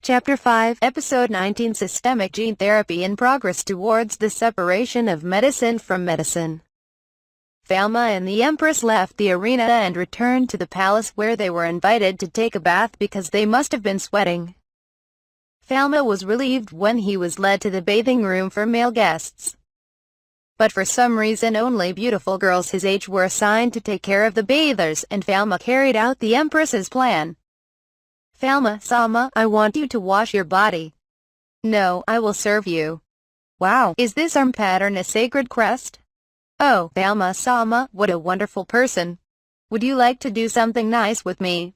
Chapter 5, Episode 19 Systemic Gene Therapy in Progress Towards the Separation of Medicine from Medicine. Falma and the Empress left the arena and returned to the palace where they were invited to take a bath because they must have been sweating. Falma was relieved when he was led to the bathing room for male guests. But for some reason only beautiful girls his age were assigned to take care of the bathers, and Falma carried out the Empress's plan. Falma, Sama, I want you to wash your body. No, I will serve you. Wow, is this arm pattern a sacred crest? Oh, Falma, Sama, what a wonderful person. Would you like to do something nice with me?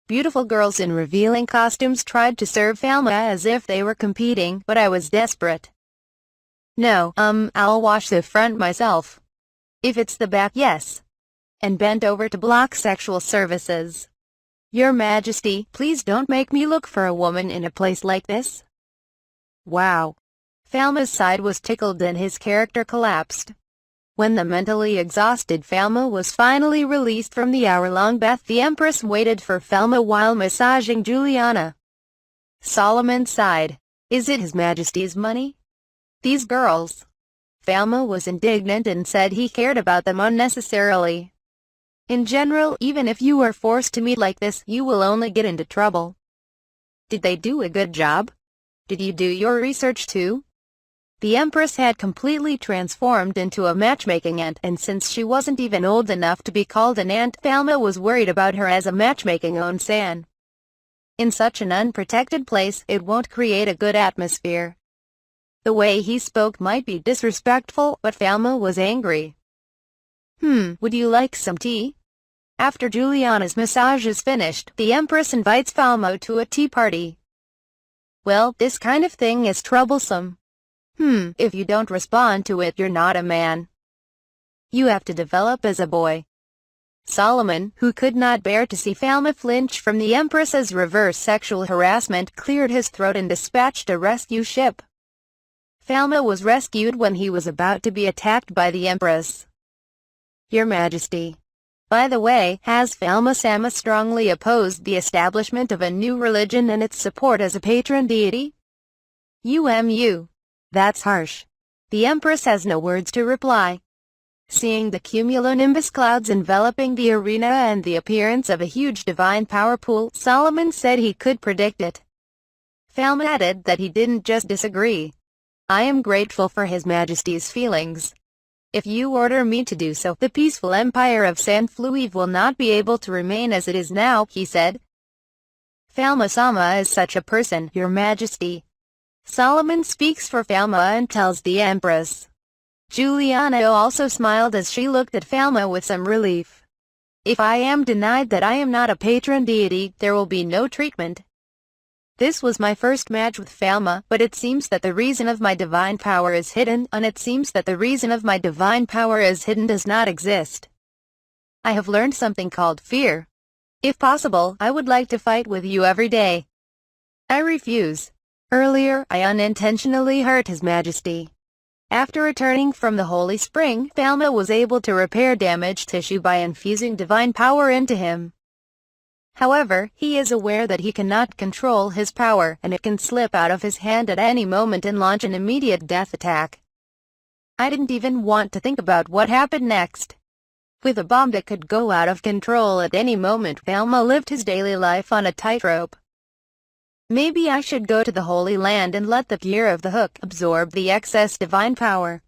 Beautiful girls in revealing costumes tried to serve Falma as if they were competing, but I was desperate. No, I'll wash the front myself. If it's the back, yes. And bent over to block sexual services. Your Majesty, please don't make me look for a woman in a place like this. Wow. Falma's side was tickled and his character collapsed. When the mentally exhausted Falma was finally released from the hour-long bath, the Empress waited for Falma while massaging Juliana. Solomon sighed. Is it His Majesty's money? These girls. Falma was indignant and said he cared about them unnecessarily. In general, even if you are forced to meet like this, you will only get into trouble. Did they do a good job? Did you do your research too? The Empress had completely transformed into a matchmaking ant, and since she wasn't even old enough to be called an ant, Falma was worried about her as a matchmaking onsen. In such an unprotected place, it won't create a good atmosphere. The way he spoke might be disrespectful, but Falma was angry. Would you like some tea? After Juliana's massage is finished, the Empress invites Falma to a tea party. Well, this kind of thing is troublesome. If you don't respond to it, you're not a man. You have to develop as a boy. Solomon, who could not bear to see Falma flinch from the Empress's reverse sexual harassment, cleared his throat and dispatched a rescue ship. Falma was rescued when he was about to be attacked by the Empress. Your Majesty. By the way, has Falma Sama strongly opposed the establishment of a new religion and its support as a patron deity? That's harsh. The Empress has no words to reply. Seeing the cumulonimbus clouds enveloping the arena and the appearance of a huge divine power pool, Solomon said he could predict it. Falma added that he didn't just disagree. I am grateful for His Majesty's feelings. If you order me to do so, the peaceful empire of San Fluive will not be able to remain as it is now, he said. Falma Sama is such a person, Your Majesty. Solomon speaks for Falma and tells the Empress. Juliana also smiled as she looked at Falma with some relief. If I am denied that I am not a patron deity, there will be no treatment. This was my first match with Falma, but it seems that the reason of my divine power is hidden, and it seems that the reason of my divine power is hidden does not exist. I have learned something called fear. If possible, I would like to fight with you every day. I refuse. Earlier, I unintentionally hurt His Majesty. After returning from the Holy Spring, Falma was able to repair damaged tissue by infusing divine power into him. However, he is aware that he cannot control his power, and it can slip out of his hand at any moment and launch an immediate death attack. I didn't even want to think about what happened next. With a bomb that could go out of control at any moment, Falma lived his daily life on a tightrope. Maybe I should go to the Holy Land and let the gear of the hook absorb the excess divine power.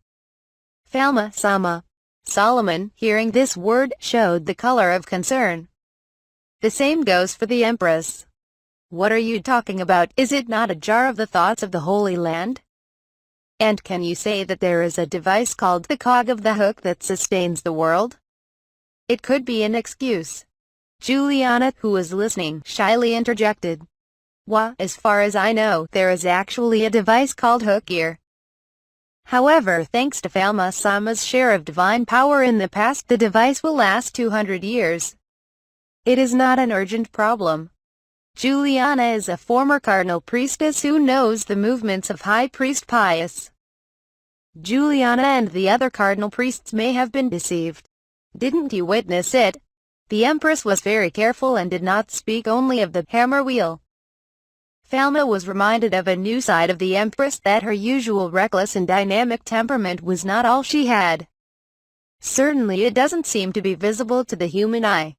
Falma Sama. Solomon, hearing this word, showed the color of concern. The same goes for the Empress. What are you talking about? Is it not a jar of the thoughts of the Holy Land? And can you say that there is a device called the cog of the hook that sustains the world? It could be an excuse. Juliana, who was listening, shyly interjected. As far as I know, there is actually a device called hook gear. However, thanks to Falma Sama's share of divine power in the past, the device will last 200 years. It is not an urgent problem. Juliana is a former cardinal priestess who knows the movements of High Priest Pius. Juliana and the other cardinal priests may have been deceived. Didn't you witness it? The Empress was very careful and did not speak only of the hammer wheel. Falma was reminded of a new side of the Empress, that her usual reckless and dynamic temperament was not all she had. Certainly it doesn't seem to be visible to the human eye.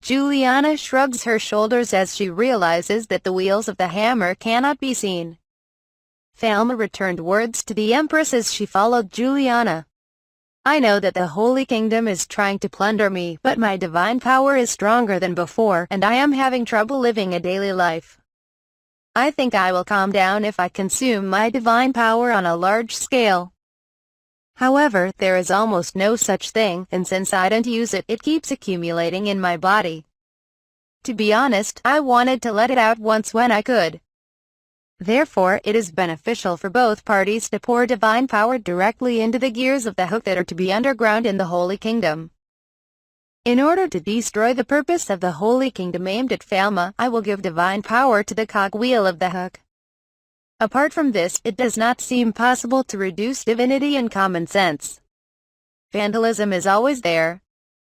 Juliana shrugs her shoulders as she realizes that the wheels of the hammer cannot be seen. Falma returned words to the Empress as she followed Juliana. I know that the Holy Kingdom is trying to plunder me, but my divine power is stronger than before, and I am having trouble living a daily life. I think I will calm down if I consume my divine power on a large scale. However, there is almost no such thing, and since I don't use it, it keeps accumulating in my body. To be honest, I wanted to let it out once when I could. Therefore, it is beneficial for both parties to pour divine power directly into the gears of the hook that are to be underground in the Holy Kingdom. In order to destroy the purpose of the Holy Kingdom aimed at Falma, I will give divine power to the cogwheel of the hook. Apart from this, it does not seem possible to reduce divinity and common sense. Vandalism is always there.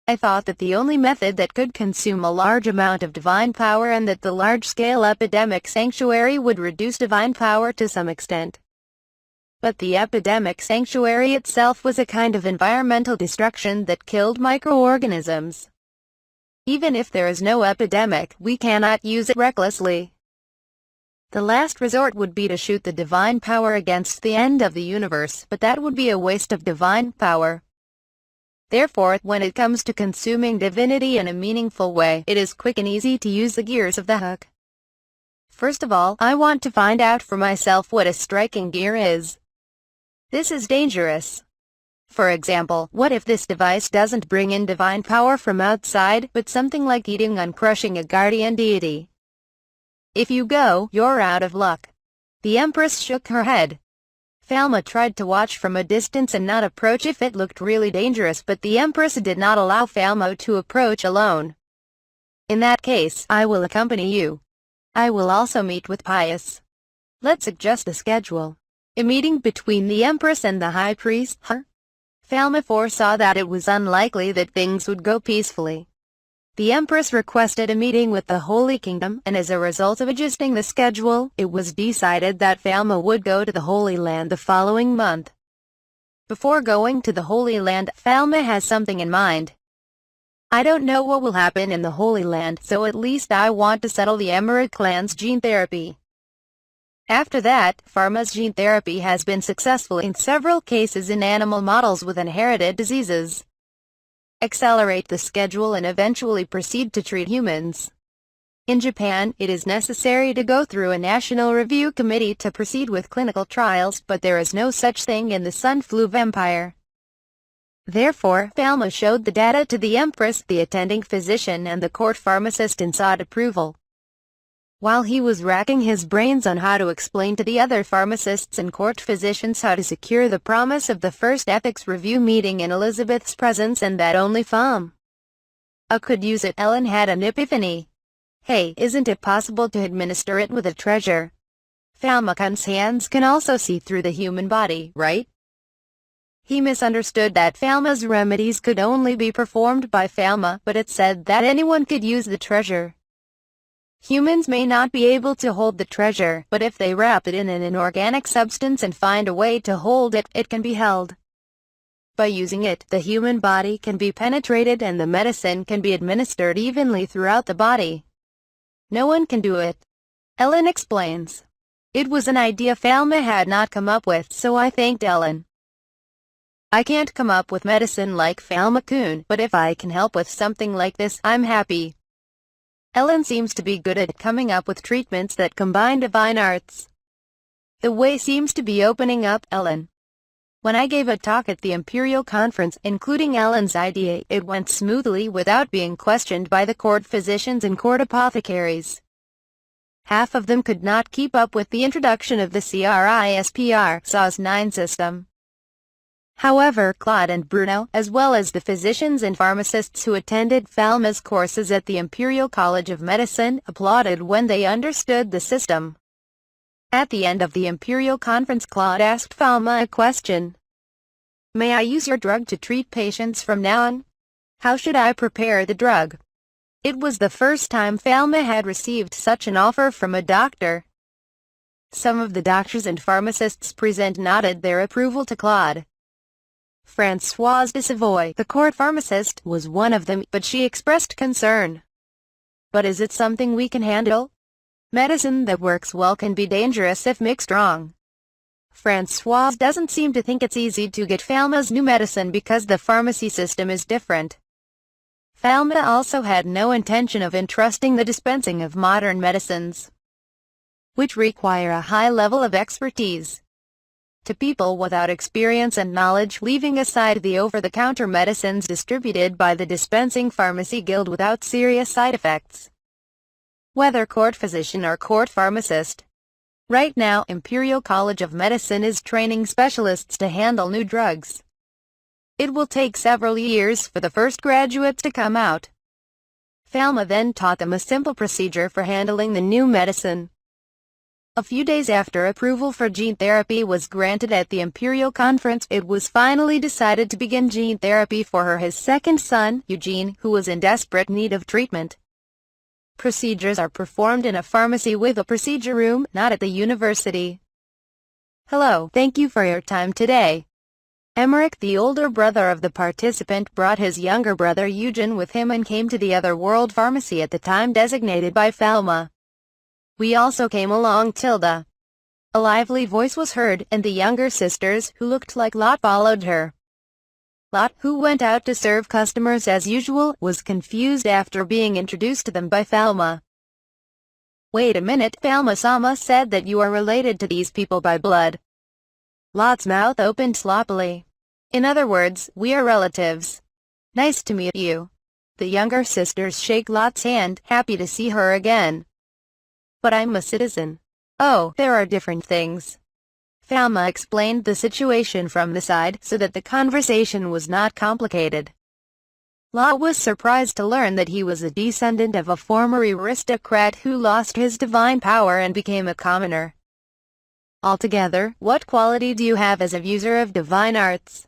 I thought that the only method that could consume a large amount of divine power and that the large-scale epidemic sanctuary would reduce divine power to some extent. But the epidemic sanctuary itself was a kind of environmental destruction that killed microorganisms. Even if there is no epidemic, we cannot use it recklessly. The last resort would be to shoot the divine power against the end of the universe, but that would be a waste of divine power. Therefore, when it comes to consuming divinity in a meaningful way, it is quick and easy to use the gears of the hook. First of all, I want to find out for myself what a striking gear is. This is dangerous. For example, what if this device doesn't bring in divine power from outside, but something like eating and crushing a guardian deity? If you go, you're out of luck. The Empress shook her head. Falma tried to watch from a distance and not approach if it looked really dangerous, but the Empress did not allow Falma to approach alone. In that case, I will accompany you. I will also meet with Pius. Let's adjust the schedule. A meeting between the Empress and the High Priest, huh? Falma foresaw that it was unlikely that things would go peacefully. The Empress requested a meeting with the Holy Kingdom, and as a result of adjusting the schedule, it was decided that Falma would go to the Holy Land the following month. Before going to the Holy Land, Falma has something in mind. I don't know what will happen in the Holy Land, so at least I want to settle the Emirate clan's gene therapy. After that, Falma's gene therapy has been successful in several cases in animal models with inherited diseases. Accelerate the schedule and eventually proceed to treat humans. In Japan, it is necessary to go through a national review committee to proceed with clinical trials, but there is no such thing in the Sun Flu Empire. Therefore, Falma showed the data to the Empress, the attending physician and the court pharmacist and sought approval. While he was racking his brains on how to explain to the other pharmacists and court physicians how to secure the promise of the first ethics review meeting in Elizabeth's presence and that only Falma could use it, Ellen had an epiphany. Hey, isn't it possible to administer it with a treasure? Falma's hands can also see through the human body, right? He misunderstood that Falma's remedies could only be performed by Falma, but it said that anyone could use the treasure. Humans may not be able to hold the treasure, but if they wrap it in an inorganic substance and find a way to hold it, it can be held. By using it, the human body can be penetrated and the medicine can be administered evenly throughout the body. No one can do it. Ellen explains. It was an idea Falma had not come up with, so I thanked Ellen. I can't come up with medicine like Falma-kun, but if I can help with something like this, I'm happy. Ellen seems to be good at coming up with treatments that combine divine arts. The way seems to be opening up, Ellen. When I gave a talk at the Imperial Conference, including Ellen's idea, it went smoothly without being questioned by the court physicians and court apothecaries. Half of them could not keep up with the introduction of the CRISPR SOS9 system. However, Claude and Bruno, as well as the physicians and pharmacists who attended Falma's courses at the Imperial College of Medicine, applauded when they understood the system. At the end of the Imperial Conference, Claude asked Falma a question. May I use your drug to treat patients from now on? How should I prepare the drug? It was the first time Falma had received such an offer from a doctor. Some of the doctors and pharmacists present nodded their approval to Claude. Françoise de Savoy, the court pharmacist, was one of them, but she expressed concern. But is it something we can handle? Medicine that works well can be dangerous if mixed wrong. Françoise doesn't seem to think it's easy to get Falma's new medicine because the pharmacy system is different. Falma also had no intention of entrusting the dispensing of modern medicines, which require a high level of expertise, to people without experience and knowledge, leaving aside the over-the-counter medicines distributed by the dispensing pharmacy guild without serious side effects. Whether court physician or court pharmacist, right now Imperial College of Medicine is training specialists to handle new drugs. It will take several years for the first graduates to come out. Falma then taught them a simple procedure for handling the new medicine. A few days after approval for gene therapy was granted at the Imperial Conference, it was finally decided to begin gene therapy for his second son, Eugene, who was in desperate need of treatment. Procedures are performed in a pharmacy with a procedure room, not at the university. Hello, thank you for your time today. Emmerich, the older brother of the participant, brought his younger brother Eugene with him and came to the other world pharmacy at the time designated by Falma. We also came along, Tilda. A lively voice was heard, and the younger sisters, who looked like Lot, followed her. Lot, who went out to serve customers as usual, was confused after being introduced to them by Falma. Wait a minute, Falma-sama said that you are related to these people by blood. Lot's mouth opened sloppily. In other words, we are relatives. Nice to meet you. The younger sisters shake Lot's hand, happy to see her again. But I'm a citizen. Oh, there are different things. Falma explained the situation from the side so that the conversation was not complicated. Lot was surprised to learn that he was a descendant of a former aristocrat who lost his divine power and became a commoner. Altogether, what quality do you have as a user of divine arts?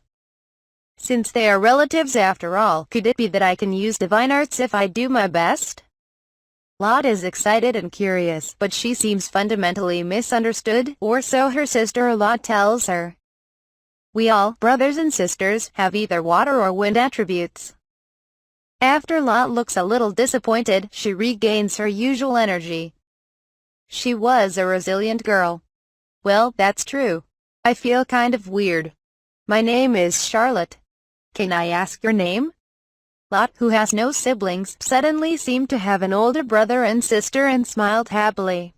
Since they are relatives after all, could it be that I can use divine arts if I do my best? Lot is excited and curious, but she seems fundamentally misunderstood, or so her sister Lot tells her. We all, brothers and sisters, have either water or wind attributes. After Lot looks a little disappointed, she regains her usual energy. She was a resilient girl. Well, that's true. I feel kind of weird. My name is Charlotte. Can I ask your name? Lot, who has no siblings, suddenly seemed to have an older brother and sister and smiled happily.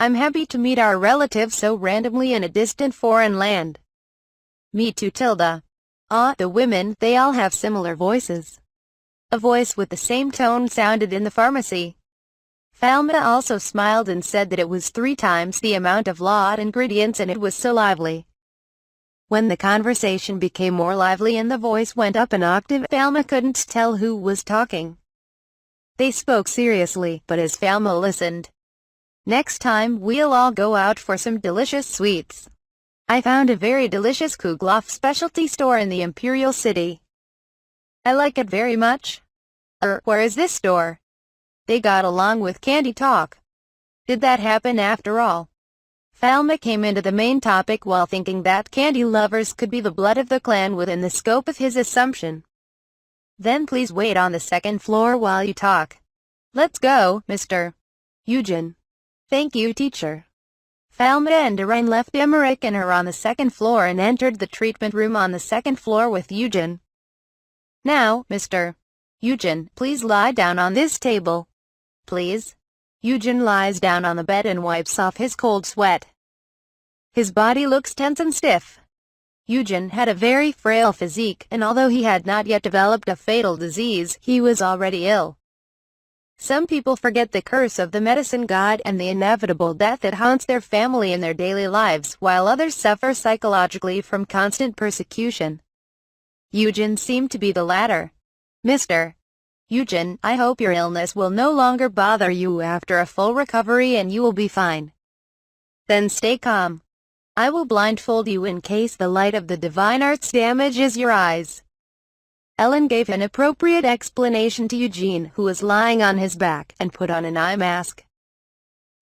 I'm happy to meet our relatives so randomly in a distant foreign land. Me too, Tilda. Ah, the women, they all have similar voices. A voice with the same tone sounded in the pharmacy. Falma also smiled and said that it was 3 times the amount of Lot ingredients and it was so lively. When the conversation became more lively and the voice went up an octave, Falma couldn't tell who was talking. They spoke seriously, but as Falma listened. Next time we'll all go out for some delicious sweets. I found a very delicious Kugloff specialty store in the Imperial City. I like it very much. Where is this store? They got along with candy talk. Did that happen after all? Falma came into the main topic while thinking that candy lovers could be the blood of the clan within the scope of his assumption. Then please wait on the second floor while you talk. Let's go, Mr. Eugene. Thank you, teacher. Falma and Irene left Emmerich and her on the second floor and entered the treatment room on the second floor with Eugene. Now, Mr. Eugene, please lie down on this table. Please. Eugene lies down on the bed and wipes off his cold sweat. His body looks tense and stiff. Eugene had a very frail physique, and although he had not yet developed a fatal disease, he was already ill. Some people forget the curse of the medicine god and the inevitable death that haunts their family in their daily lives, while others suffer psychologically from constant persecution. Eugene seemed to be the latter. Mr. Eugene, I hope your illness will no longer bother you after a full recovery and you will be fine. Then stay calm. I will blindfold you in case the light of the divine arts damages your eyes. Ellen gave an appropriate explanation to Eugene, who was lying on his back, and put on an eye mask.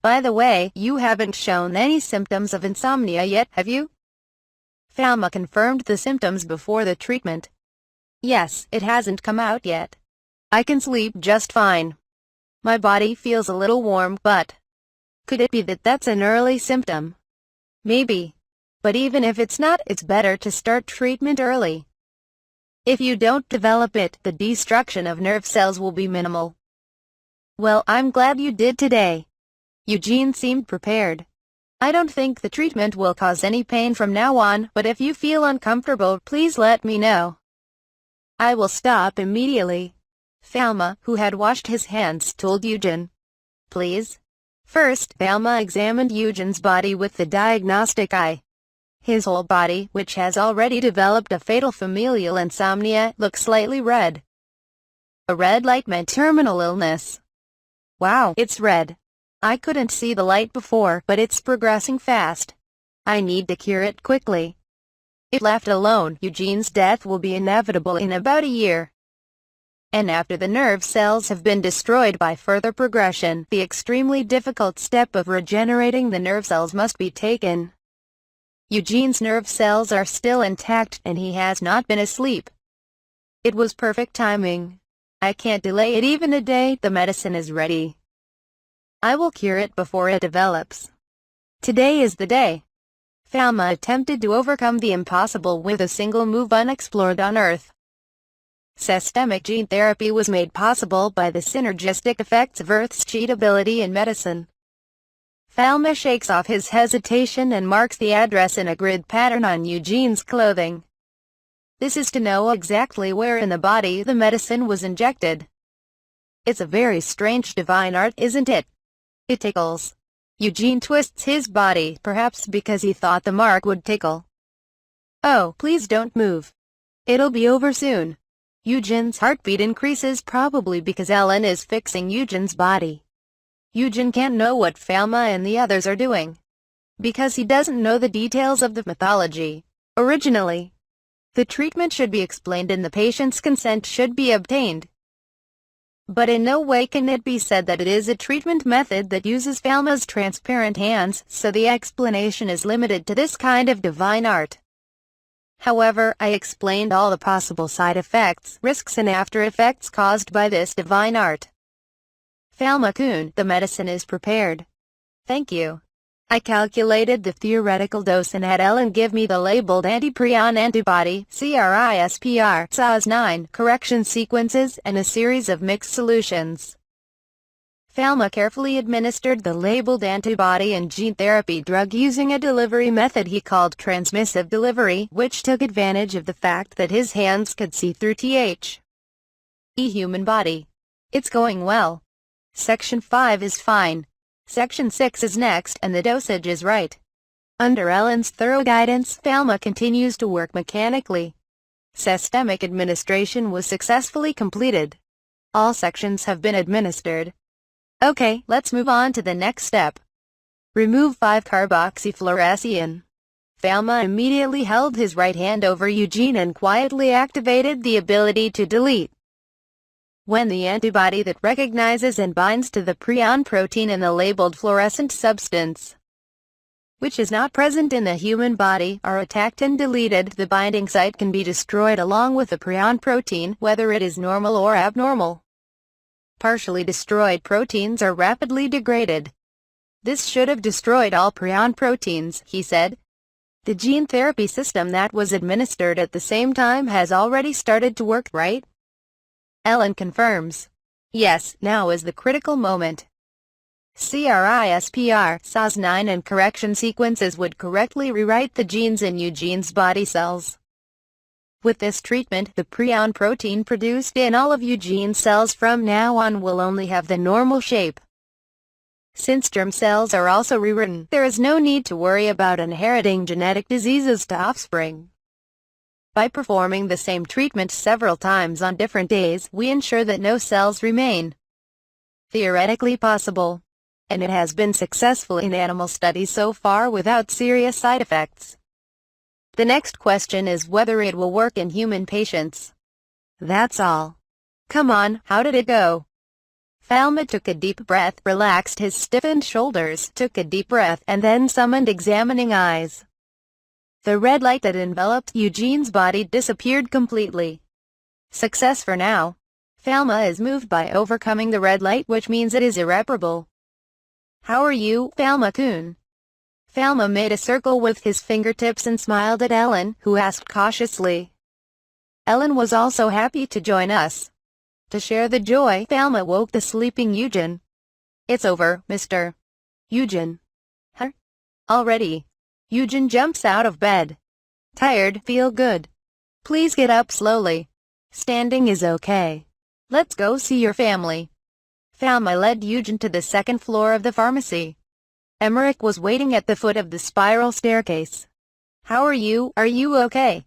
By the way, you haven't shown any symptoms of insomnia yet, have you? Falma confirmed the symptoms before the treatment. Yes, it hasn't come out yet. I can sleep just fine. My body feels a little warm, but could it be that that's an early symptom? Maybe. But even if it's not, it's better to start treatment early. If you don't develop it, the destruction of nerve cells will be minimal. Well, I'm glad you did today. Eugene seemed prepared. I don't think the treatment will cause any pain from now on, but if you feel uncomfortable, please let me know. I will stop immediately. Falma, who had washed his hands, told Eugene. Please. First, Falma examined Eugene's body with the diagnostic eye. His whole body, which has already developed a fatal familial insomnia, looks slightly red. A red light meant terminal illness. Wow, it's red. I couldn't see the light before, but it's progressing fast. I need to cure it quickly. If left alone, Eugene's death will be inevitable in about a year. And after the nerve cells have been destroyed by further progression, the extremely difficult step of regenerating the nerve cells must be taken. Eugene's nerve cells are still intact, and he has not been asleep. It was perfect timing. I can't delay it even a day. The medicine is ready. I will cure it before it develops. Today is the day. Falma attempted to overcome the impossible with a single move unexplored on Earth. Systemic gene therapy was made possible by the synergistic effects of Earth's cheatability in medicine. Falma shakes off his hesitation and marks the address in a grid pattern on Eugene's clothing. This is to know exactly where in the body the medicine was injected. It's a very strange divine art, isn't it? It tickles. Eugene twists his body, perhaps because he thought the mark would tickle. Oh, please don't move. It'll be over soon. Eugene's heartbeat increases, probably because Ellen is fixing Eugene's body. Eugene can't know what Falma and the others are doing, because he doesn't know the details of the mythology. Originally, the treatment should be explained and the patient's consent should be obtained. But in no way can it be said that it is a treatment method that uses Falma's transparent hands, so the explanation is limited to this kind of divine art. However, I explained all the possible side effects, risks and after effects caused by this divine art. Falma-kun, the medicine is prepared. Thank you. I calculated the theoretical dose and had Ellen give me the labeled anti-prion antibody, CRISPR, SAS9, correction sequences, and a series of mixed solutions. Falma carefully administered the labeled antibody and gene therapy drug using a delivery method he called transmissive delivery, which took advantage of the fact that his hands could see through human body. It's going well. Section 5 is fine. Section 6 is next, and the dosage is right. Under Ellen's thorough guidance, Falma continues to work mechanically. Systemic administration was successfully completed. All sections have been administered. Okay, let's move on to the next step. Remove 5-carboxyfluorescein. Falma immediately held his right hand over Eugene and quietly activated the ability to delete. When the antibody that recognizes and binds to the prion protein in the labeled fluorescent substance, which is not present in the human body, are attacked and deleted, the binding site can be destroyed along with the prion protein, whether it is normal or abnormal. Partially destroyed proteins are rapidly degraded. This should have destroyed all prion proteins, he said. The gene therapy system that was administered at the same time has already started to work, right? Ellen confirms. Yes, now is the critical moment. CRISPR, SAS9 and correction sequences would correctly rewrite the genes in Eugene's body cells. With this treatment, the prion protein produced in all of Eugene's cells from now on will only have the normal shape. Since germ cells are also rewritten, there is no need to worry about inheriting genetic diseases to offspring. By performing the same treatment several times on different days, we ensure that no cells remain. Theoretically possible. And it has been successful in animal studies so far without serious side effects. The next question is whether it will work in human patients. That's all. Come on, how did it go? Falma took a deep breath, relaxed his stiffened shoulders, took a deep breath, and then summoned examining eyes. The red light that enveloped Eugene's body disappeared completely. Success for now. Falma is moved by overcoming the red light, which means it is irreparable. How are you, Falma-kun? Falma made a circle with his fingertips and smiled at Ellen, who asked cautiously. Ellen was also happy to join us. To share the joy, Falma woke the sleeping Eugen. It's over, Mr. Eugen. Huh? Already? Eugen jumps out of bed. Tired, feel good. Please get up slowly. Standing is okay. Let's go see your family. Falma led Eugen to the second floor of the pharmacy. Emmerich was waiting at the foot of the spiral staircase. How are you? Are you okay?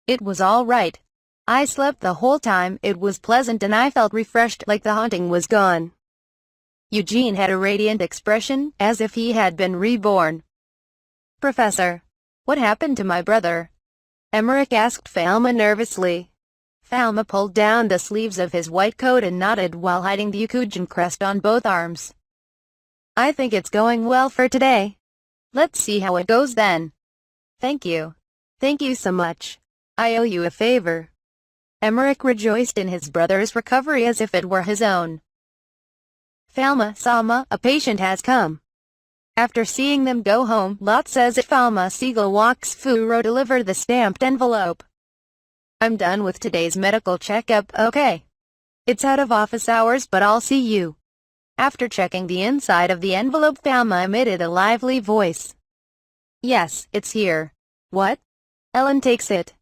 It was all right. I slept the whole time. It was pleasant and I felt refreshed, like the haunting was gone. Eugene had a radiant expression, as if he had been reborn. Professor, what happened to my brother? Emmerich asked Falma nervously. Falma pulled down the sleeves of his white coat and nodded while hiding the Eugen crest on both arms. I think it's going well for today. Let's see how it goes then. Thank you. Thank you so much. I owe you a favor. Emmerich rejoiced in his brother's recovery as if it were his own. Falma, a patient has come. After seeing them go home, Lot says if Falma Siegel walks Furo deliver the stamped envelope. I'm done with today's medical checkup, okay? It's out of office hours, but I'll see you. After checking the inside of the envelope, Falma emitted a lively voice. Yes, it's here. What? Ellen takes it.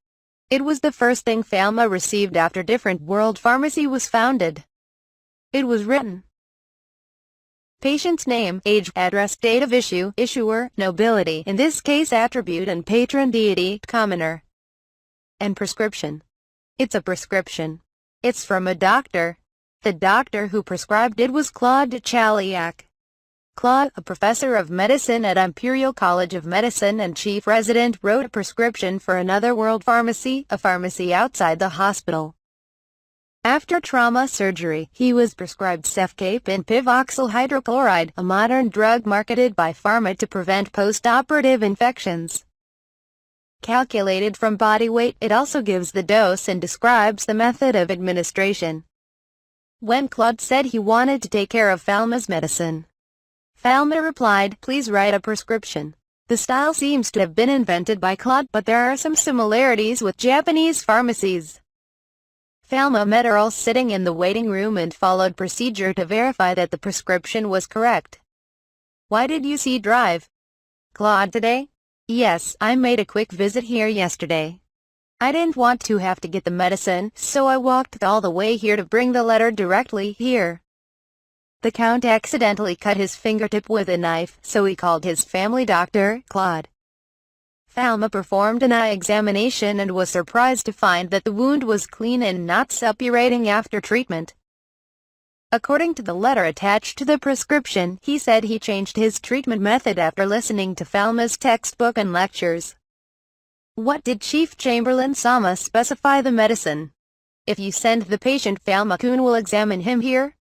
It was the first thing Falma received after Different World Pharmacy was founded. It was written. Patient's name, age, address, date of issue, issuer, nobility, in this case attribute and patron deity, commoner. And prescription. It's a prescription. It's from a doctor. The doctor who prescribed it was Claude Chaliac. Claude, a professor of medicine at Imperial College of Medicine and chief resident, wrote a prescription for Another World Pharmacy, a pharmacy outside the hospital. After trauma surgery, he was prescribed Cefcape and pivoxyl hydrochloride, a modern drug marketed by pharma to prevent post-operative infections. Calculated from body weight, it also gives the dose and describes the method of administration. When Claude said he wanted to take care of Falma's medicine, Falma replied, please write a prescription. The style seems to have been invented by Claude, but there are some similarities with Japanese pharmacies. Falma met Earl sitting in the waiting room and followed procedure to verify that the prescription was correct. Why did you see drive? Claude today? Yes, I made a quick visit here yesterday. I didn't want to have to get the medicine, so I walked all the way here to bring the letter directly here. The Count accidentally cut his fingertip with a knife, so he called his family doctor, Claude. Falma performed an eye examination and was surprised to find that the wound was clean and not suppurating after treatment. According to the letter attached to the prescription, he said he changed his treatment method after listening to Falma's textbook and lectures. What did Chief Chamberlain Sama specify the medicine? If you send the patient, Falma-kun will examine him here?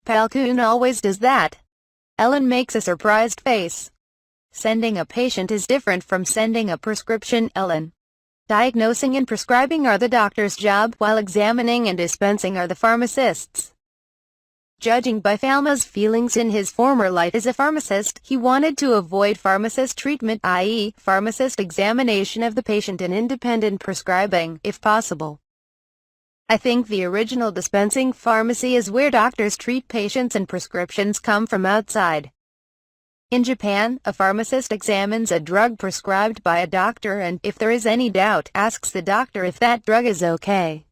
Pal-kun always does that. Ellen makes a surprised face. Sending a patient is different from sending a prescription, Ellen. Diagnosing and prescribing are the doctor's job, while examining and dispensing are the pharmacist's. Judging by Falma's feelings in his former life as a pharmacist, he wanted to avoid pharmacist treatment, i.e., pharmacist examination of the patient and independent prescribing, if possible. I think the original dispensing pharmacy is where doctors treat patients and prescriptions come from outside. In Japan, a pharmacist examines a drug prescribed by a doctor and, if there is any doubt, asks the doctor if that drug is okay.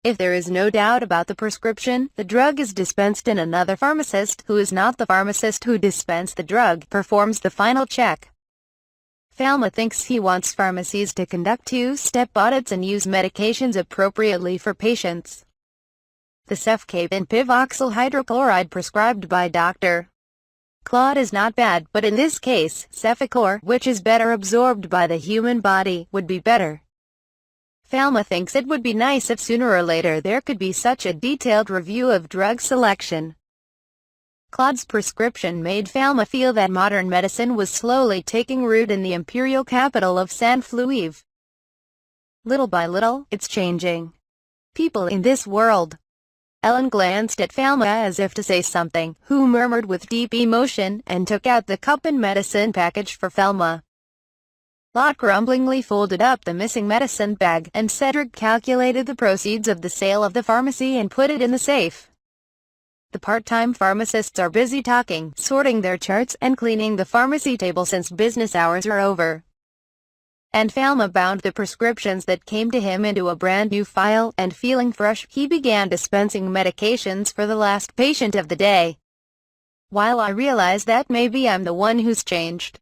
If there is no doubt about the prescription, the drug is dispensed and another pharmacist, who is not the pharmacist who dispensed the drug, performs the final check. Falma thinks he wants pharmacies to conduct two-step audits and use medications appropriately for patients. The Cefcape and pivoxyl hydrochloride prescribed by Dr. Claude is not bad, but in this case, Cefacor, which is better absorbed by the human body, would be better. Thelma thinks it would be nice if sooner or later there could be such a detailed review of drug selection. Claude's prescription made Thelma feel that modern medicine was slowly taking root in the imperial capital of Saint-Flouive. Little by little, it's changing. People in this world. Ellen glanced at Thelma as if to say something, who murmured with deep emotion and took out the cup and medicine package for Thelma. Claude grumblingly folded up the missing medicine bag, and Cedric calculated the proceeds of the sale of the pharmacy and put it in the safe. The part-time pharmacists are busy talking, sorting their charts, and cleaning the pharmacy table since business hours are over. And Thelma bound the prescriptions that came to him into a brand new file, and feeling fresh, he began dispensing medications for the last patient of the day. While I realize that maybe I'm the one who's changed,